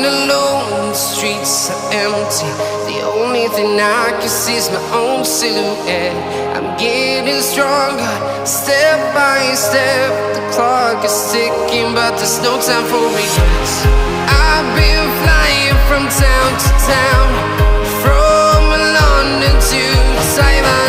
alone, the streets are empty. The only thing I can see is my own silhouette. I'm getting stronger, step by step. The clock is ticking, but there's no time for regrets. I've been flying from town to town, from London to Taiwan.